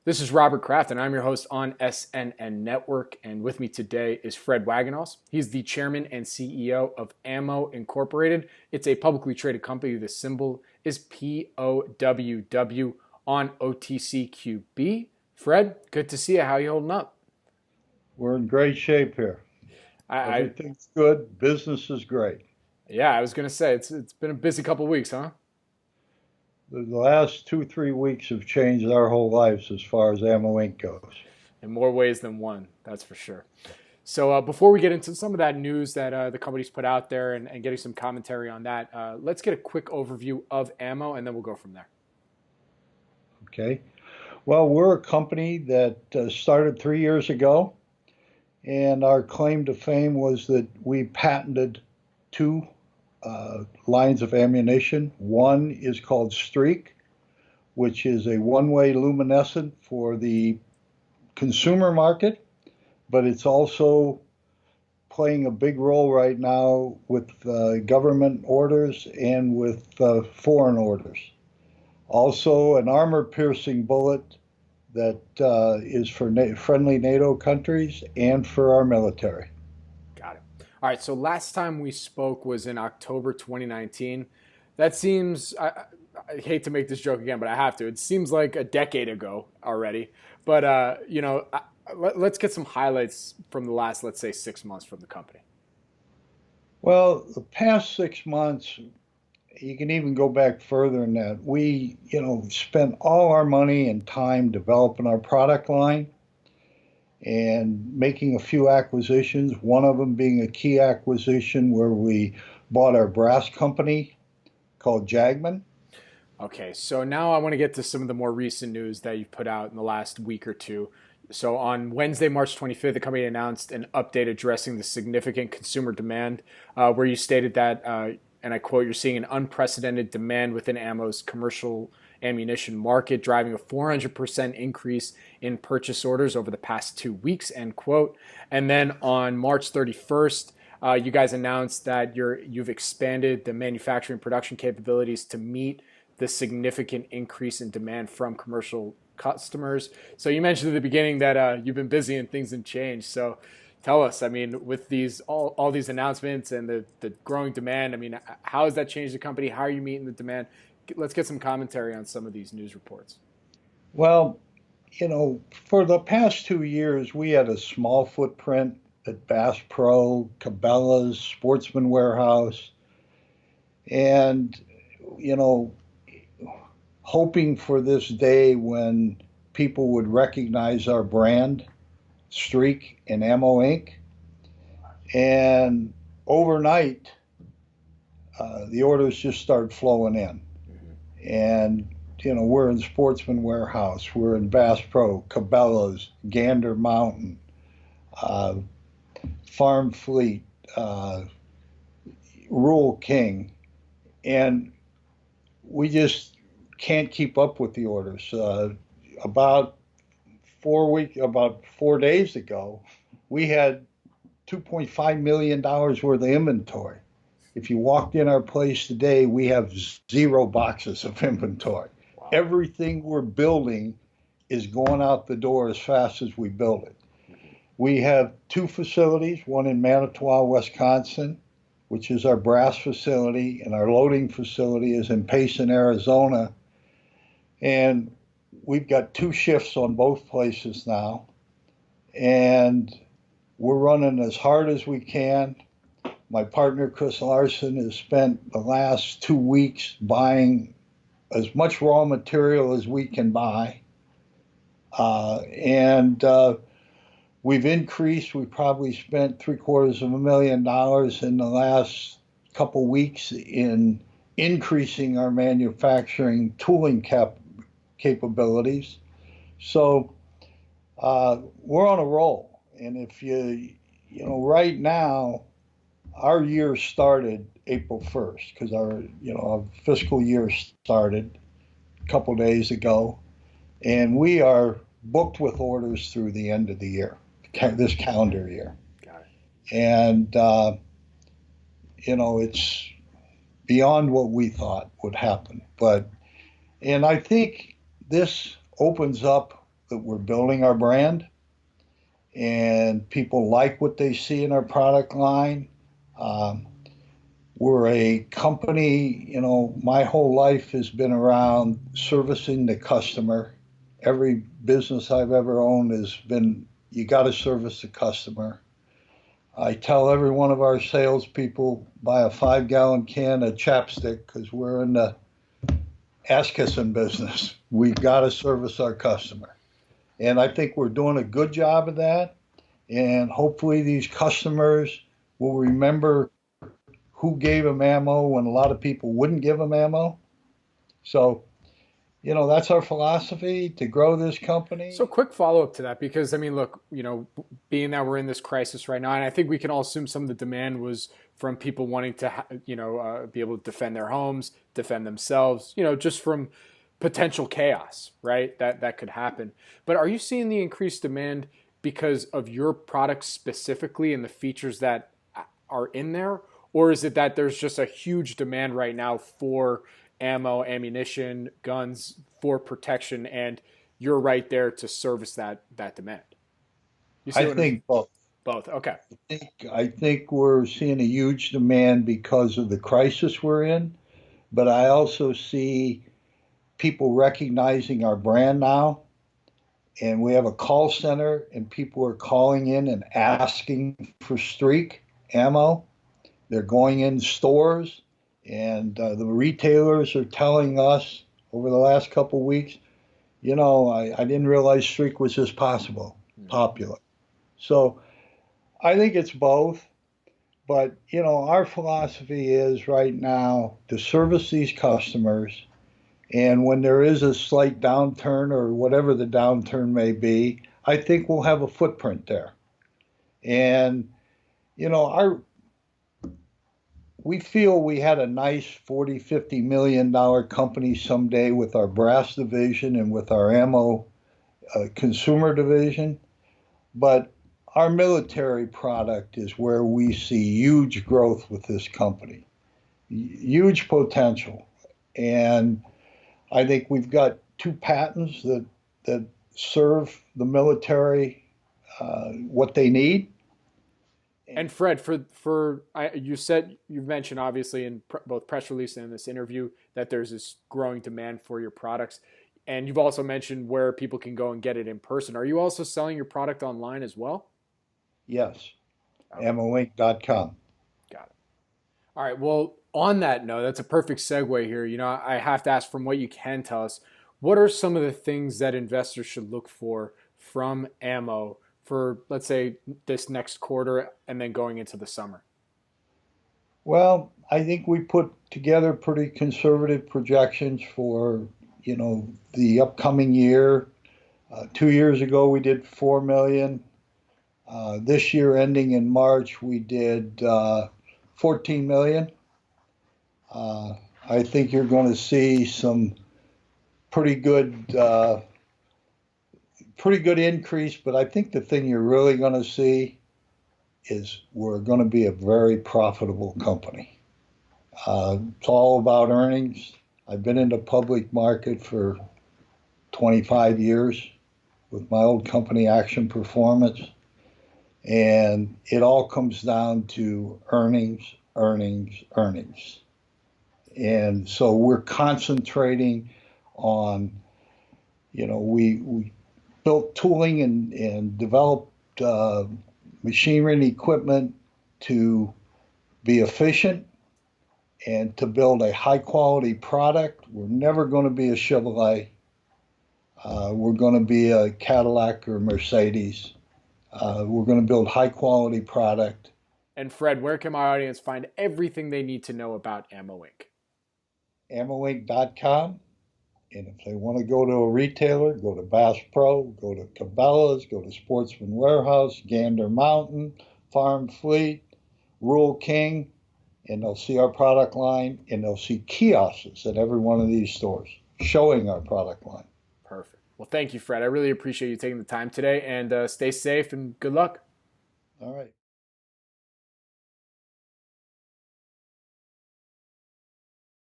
This is Robert Kraft, and I'm your host on SNN Network. And with me today is Fred Wagenhals. He's the chairman and CEO of Ammo Incorporated. It's a publicly traded company. The symbol is POWW on OTCQB. Fred, good to see you. How are you holding up? We're in great shape here. I Everything's good. Business is great. yeah, I was gonna say it's been a busy couple of weeks, huh? The last 2, 3 weeks have changed our whole lives as far as Ammo Inc. goes. In more ways than one, that's for sure. So before we get into some of that news that the company's put out there and getting some commentary on that, let's get a quick overview of Ammo, and then we'll go from there. Okay. Well, we're a company that started 3 years ago, and our claim to fame was that we patented two lines of ammunition. One is called Streak, which is a one-way luminescent for the consumer market, but it's also playing a big role right now with government orders and with foreign orders. Also, an armor-piercing bullet that is for friendly NATO countries and for our military. Got it. All right, so last time we spoke was in October 2019. That seems, I hate to make this joke again, but I have to. It seems like a decade ago already. But, let's get some highlights from the last, let's say, 6 months from the company. Well, the past 6 months, you can even go back further than that. We, spent all our money and time developing our product line and making a few acquisitions, one of them being a key acquisition where we bought our brass company called Jagman. Okay, so now I want to get to some of the more recent news that you've put out in the last week or two. So on Wednesday, March 25th, the company announced an update addressing the significant consumer demand, where you stated that, and I quote, "You're seeing an unprecedented demand within ammo's commercial ammunition market, driving a 400% increase in purchase orders over the past 2 weeks," end quote. And then on March 31st, you guys announced that you've expanded the manufacturing production capabilities to meet the significant increase in demand from commercial customers. So you mentioned at the beginning that you've been busy and things have changed. So tell us, I mean, with these all these announcements and the growing demand, I mean, how has that changed the company? How are you meeting the demand? Let's get some commentary on some of these news reports. Well, for the past 2 years, we had a small footprint at Bass Pro, Cabela's, Sportsman Warehouse, and, hoping for this day when people would recognize our brand, Streak and Ammo Inc. And overnight, the orders just started flowing in. And, we're in Sportsman Warehouse, we're in Bass Pro, Cabela's, Gander Mountain, Farm Fleet, Rural King, and we just can't keep up with the orders. About 4 days ago, we had $2.5 million worth of inventory. If you walked in our place today, we have 0 boxes of inventory. Wow. Everything we're building is going out the door as fast as we build it. We have 2 facilities, one in Manitowoc, Wisconsin, which is our brass facility, and our loading facility is in Payson, Arizona. And we've got 2 shifts on both places now, and we're running as hard as we can. My partner, Chris Larson, has spent the last 2 weeks buying as much raw material as we can buy. And we've increased. We probably spent $750,000 in the last couple weeks in increasing our manufacturing tooling capabilities. So we're on a roll. And if right now, our year started April 1st because our fiscal year started a couple days ago, and we are booked with orders through the end of the year, this calendar year. Got it. And it's beyond what we thought would happen. And I think this opens up that we're building our brand, and people like what they see in our product line. Um, we're a company, my whole life has been around servicing the customer. Every business I've ever owned has been, you got to service the customer. I tell every one of our salespeople, buy a 5-gallon can of chapstick because we're in the ass-kissing business. We've got to service our customer. And I think we're doing a good job of that. And hopefully these customers will remember who gave them ammo when a lot of people wouldn't give them ammo. So, that's our philosophy, to grow this company. So quick follow-up to that, because look, being that we're in this crisis right now, and I think we can all assume some of the demand was from people wanting to, be able to defend their homes, defend themselves, just from potential chaos, right? That could happen. But are you seeing the increased demand because of your products specifically and the features that are in there? Or is it that there's just a huge demand right now for ammo, ammunition, guns for protection, and you're right there to service that demand? I think both. Both. Okay. I think we're seeing a huge demand because of the crisis we're in, but I also see people recognizing our brand now. And we have a call center, and people are calling in and asking for Streak ammo. They're going in stores, and the retailers are telling us over the last couple of weeks, I didn't realize Streak was this popular. So I think it's both. But, our philosophy is right now to service these customers. And when there is a slight downturn or whatever the downturn may be, I think we'll have a footprint there. And, we feel we had a nice $40-50 million company someday with our brass division and with our ammo consumer division. But our military product is where we see huge growth with this company, huge potential. And I think we've got 2 patents that serve the military what they need. And Fred, you've mentioned obviously in both press release and in this interview that there's this growing demand for your products, and you've also mentioned where people can go and get it in person. Are you also selling your product online as well? Yes, okay. AmmoInc.com. Got it. All right. Well, on that note, that's a perfect segue here. I have to ask, from what you can tell us, what are some of the things that investors should look for from ammo for, let's say, this next quarter and then going into the summer? Well, I think we put together pretty conservative projections for, the upcoming year. 2 years ago, we did 4 million. This year, ending in March, we did 14 million. I think you're going to see some pretty good increase, but I think the thing you're really going to see is we're going to be a very profitable company. It's all about earnings. I've been in the public market for 25 years with my old company, Action Performance, and it all comes down to earnings, earnings, earnings. And so we're concentrating on, we built tooling and developed machinery and equipment to be efficient and to build a high quality product. We're never going to be a Chevrolet. We're going to be a Cadillac or Mercedes. We're going to build high quality product. And Fred, where can my audience find everything they need to know about Ammo Inc? AmmoInc.com. And if they want to go to a retailer, go to Bass Pro, go to Cabela's, go to Sportsman Warehouse, Gander Mountain, Farm Fleet, Rural King, and they'll see our product line, and they'll see kiosks at every one of these stores showing our product line. Perfect. Well, thank you, Fred. I really appreciate you taking the time today, and stay safe and good luck. All right.